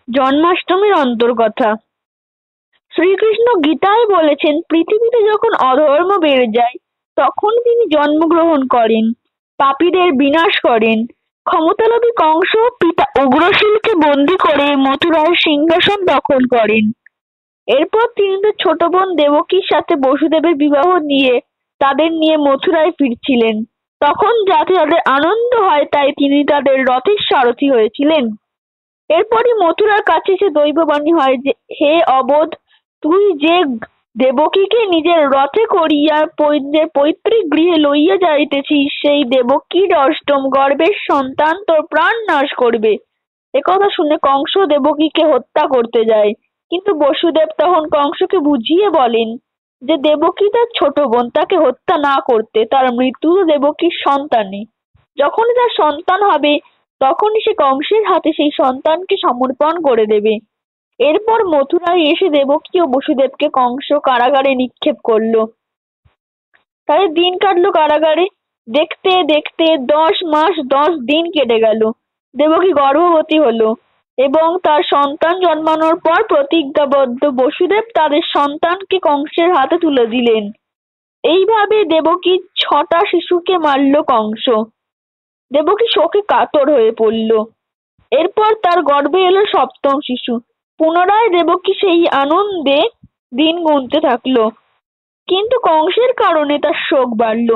জন্মাষ্টমীর অন্তর্কথা। শ্রীকৃষ্ণ গীতায় বলেছেন, পৃথিবীতে যখন অধর্ম বেড়ে যায় তখন তিনি জন্মগ্রহণ করেন, পাপীদের বিনাশ করেন। ক্ষমতালোভী কংস পিতা উগ্রশীলকে বন্দী করে মথুরার সিংহাসন দখল করেন। এরপর তিনি তার ছোট বোন দেবকীর সাথে বসুদেবের বিবাহ দিয়ে তাদের নিয়ে মথুরায় ফিরছিলেন। তখন যাতে তাদের আনন্দ হয় তাই তিনি তাদের রথের সারথি হয়েছিলেন। এরপরই মথুরার কাছে এসে দৈববাণী হয় যে, হে অবোধ, তুই যে দেবকীকে নিজের রথে করিয়া পৈতৃক গৃহে লইয়া যাইতেছিস, সেই দেবকীর অষ্টম গর্ভের সন্তান তোর প্রাণ নাশ করবে। একথা শুনে কংস দেবকীকে হত্যা করতে যায়, কিন্তু বসুদেব তখন কংসকে বুঝিয়ে বলেন যে দেবকী তার ছোট বোন, তাকে হত্যা না করতে, তার মৃত্যু তো দেবকীর সন্তানে। যখনই তার সন্তান হবে তখনই সে কংসের হাতে সেই সন্তানকে সমর্পণ করে দেবে। এরপর মথুরায় এসে দেবকী ও বসুদেবকে কংস কারাগারে নিক্ষেপ করলো। তাদের দিন কাটলো কারাগারে। দেখতে দেখতে 10 মাস 10 দিন কেটে গেল। দেবকী গর্ভবতী হলো এবং তার সন্তান জন্মানোর পর প্রতিজ্ঞাবদ্ধ বসুদেব তাদের সন্তানকে কংসের হাতে তুলে দিলেন। এইভাবে দেবকী 6টা শিশুকে মারল কংস। দেবকী শোকে কাতর হয়ে পড়ল। এরপর তার গর্ভে এলো 7ম শিশু। পুনরায় দেবকী সেই আনন্দে দিন গুনতে থাকলো, কিন্তু কংসের কারণে তার শোক বাড়ল।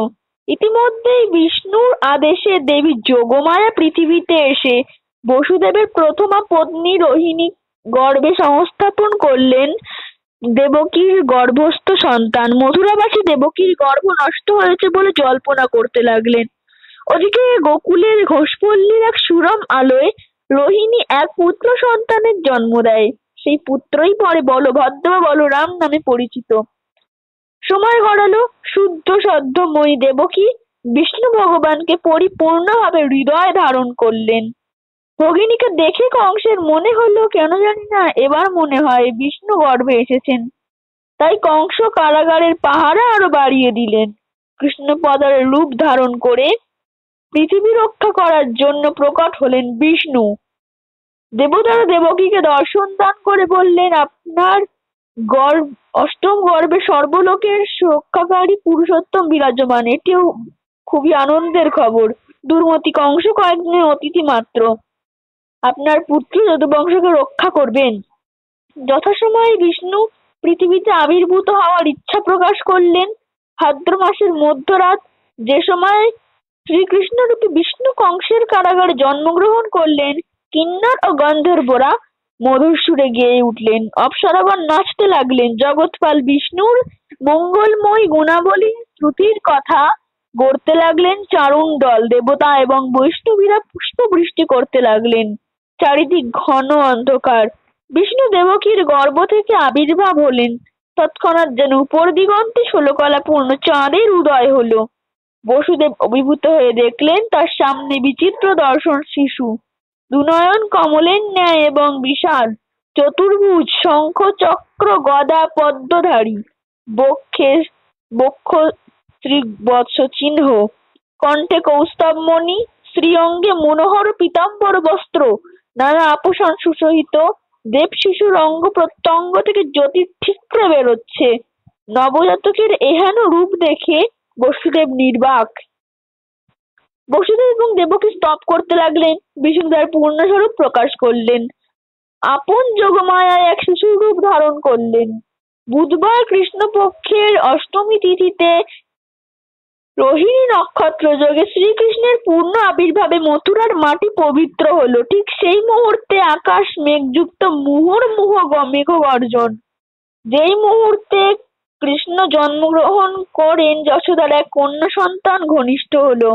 ইতিমধ্যেই বিষ্ণুর আদেশে দেবী যোগমায়া পৃথিবীতে এসে বসুদেবের প্রথমা পত্নী রোহিণী গর্ভে সংস্থাপন করলেন দেবকীর গর্ভস্থ সন্তান। মথুরাবাসী দেবকীর গর্ভ নষ্ট হয়েছে বলে জল্পনা করতে লাগলেন। ওদিকে গোকুলের ঘোষপল্লীর এক সুরম আলোয় রোহিণী এক পুত্র সন্তানের জন্ম দেয়। সেই পুত্রই পরে বলভদ্র বা বলরাম নামে পরিচিত। সময় গড়ালো। শুদ্ধ সদ্যময়ী দেবকী বিষ্ণু ভগবানকে পরিপূর্ণভাবে হৃদয়ে ধারণ করলেন। ভগিনীকে দেখে কংসের মনে হলো, কেন জানি না, এবার মনে হয় বিষ্ণু গর্ভে এসেছেন। তাই কংস কারাগারের পাহারা আরো বাড়িয়ে দিলেন। কৃষ্ণপদার রূপ ধারণ করে পৃথিবী রক্ষা করার জন্য প্রকট হলেন বিষ্ণু। দেবতারা দেবকীকে দর্শন দান করে বললেন, আপনার অষ্টম গর্ভে সর্বলোকের রক্ষাকারী পুরুষোত্তম বিরাজমান। এটিও খুবই আনন্দের খবর। দুর্মতি কংস কয়েকদিনের অতিথি মাত্র। আপনার পুত্র যদুবংশকে রক্ষা করবেন। যথাসময়ে বিষ্ণু পৃথিবীতে আবির্ভূত হওয়ার ইচ্ছা প্রকাশ করলেন। ভাদ্র মাসের মধ্যরাত, যে সময় শ্রীকৃষ্ণরূপী বিষ্ণু কংসের কারাগারে জন্মগ্রহণ করলেন, কিন্নর ও গন্ধর্বরা মধুর সুরে গেয়ে উঠলেন, অপ্সরাগণ নাচতে লাগলেন। জগৎপাল বিষ্ণুর মঙ্গলময় গুণাবলী শ্রুতির কথা গড়তে লাগলেন চারুণ দল। দেবতা এবং বৈষ্ণবীরা পুষ্প বৃষ্টি করতে লাগলেন। চারিদিক ঘন অন্ধকার। বিষ্ণু দেবকীর গর্ভ থেকে আবির্ভাব হলেন। তৎক্ষণাৎ যেন উপর দিগন্তে 16 কলাপূর্ণ চাঁদের উদয় হলো। বসুদেব অভিভূত হয়ে দেখলেন তার সামনে বিচিত্র দর্শন শিশু, দুনয়ন কমলের ন্যায় এবং বিশাল, চতুর্ভুজ, শঙ্খ চক্র গদা পদ্মধারী, বক্ষ ত্রিবৎস চিহ্ন, কণ্ঠে কৌস্তবমণি, শ্রীঅঙ্গে মনোহর পীতাম্বর বস্ত্র, নানা আভূষণ সুশোভিত। দেব শিশুর অঙ্গ প্রত্যঙ্গ থেকে জ্যোতি ঠিকরে বেরোচ্ছে। নবজাতকের এহেন রূপ দেখে বসুদেব নির্বাক। বসুদেব এবং দেবকী স্তব করতে লাগলেন। বিষ্ণু তার পূর্ণস্বরূপ প্রকাশ করলেন। আপন যোগমায়ায় এক শিশুর রূপ ধারণ করলেন। বুধবার কৃষ্ণপক্ষের অষ্টমী তিথিতে রোহিণী নক্ষত্র যোগে শ্রীকৃষ্ণের পূর্ণ আবির্ভাবে মথুরার মাটি পবিত্র হলো। ঠিক সেই মুহূর্তে আকাশ মেঘযুক্ত মুহুর্মুহ মেঘগর্জন। যেই মুহূর্তে কৃষ্ণ জন্মগ্রহণ করেন, যশোদার এক কন্যা সন্তান ঘনিষ্ঠ হলো।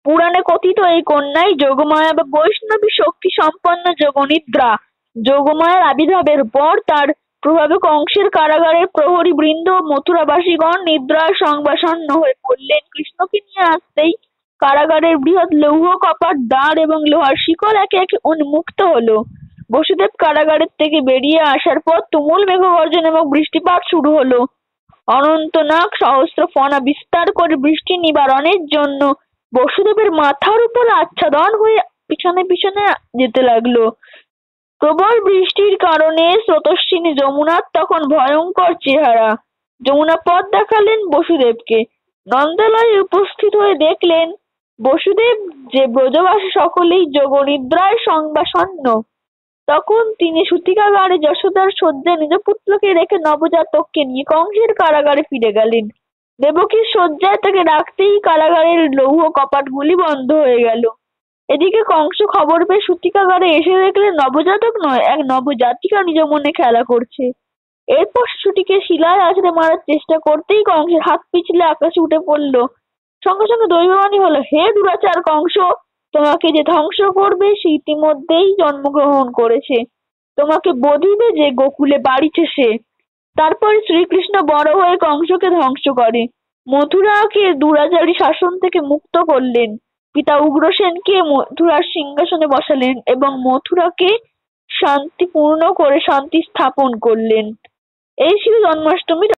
পুরাণে কথিত এই কন্যাই যোগমায়া বা বৈষ্ণবী শক্তি সম্পন্ন যোগনিদ্রা। যোগমায়ার আবির্ভাবের পর তার প্রভাবে কংসের কারাগারের প্রহরী বৃন্দ ও মথুরাবাসীগণ নিদ্রার সংবাসান্ন হয়ে পড়লেন। কৃষ্ণকে নিয়ে আসতেই কারাগারের বৃহৎ লৌহ কপাট দ্বার এবং লোহার শিকল একে একে উন্মুক্ত হলো। বসুদেব কারাগারের থেকে বেরিয়ে আসার পর তুমুল মেঘগর্জন এবং বৃষ্টিপাত শুরু হলো। অনন্তনাগ সহস্র ফনা বিস্তার করে বৃষ্টি নিবারণের জন্য বসুদেবের মাথার উপর আচ্ছাদন হয়ে পিছনে পিছনে যেতে লাগলো। প্রবল বৃষ্টির কারণে স্রোতস্বিনী যমুনার তখন ভয়ঙ্কর চেহারা। যমুনা পথ দেখালেন বসুদেবকে। নন্দালয়ে উপস্থিত হয়ে দেখলেন বসুদেব যে ব্রজবাসী সকলেই যোগনিদ্রায় সংবাসন্ন। তখন তিনি সূতিকাগারে যশোদার শয্যায় নিজ পুত্রকে রেখে নবজাতককে নিয়ে কংসের কারাগারে ফিরে গেলেন। দেবকীর শয্যায় তাকে রাখতেই কারাগারের লৌহ কপাটগুলি বন্ধ হয়ে গেল। এদিকে কংস খবর পেয়ে সূতিকাগারে এসে দেখলেন নবজাতক নয়, এক নবজাতিকা নিজ মনে খেলা করছে। এরপর শিশুটিকে শিলায় আছড়ে মারার চেষ্টা করতেই কংসের হাত পিছলে আকাশে উঠে পড়ল। সঙ্গে সঙ্গে দৈববাণী হলো, হে দুরাচার কংস, তোমাকে যে ধ্বংস করবে সে ইতিমধ্যেই জন্মগ্রহণ করেছে। তোমাকে বধিবে যে গোকুলে বাড়িছে সে। তারপর শ্রীকৃষ্ণ বড় হয়ে কংসকে ধ্বংস করে মথুরাকে দুরাচারী শাসন থেকে মুক্ত করলেন। পিতা উগ্রসেনকে মথুরার সিংহাসনে বসালেন এবং মথুরাকে শান্তিপূর্ণ করে শান্তি স্থাপন করলেন। এই ছিল জন্মাষ্টমীর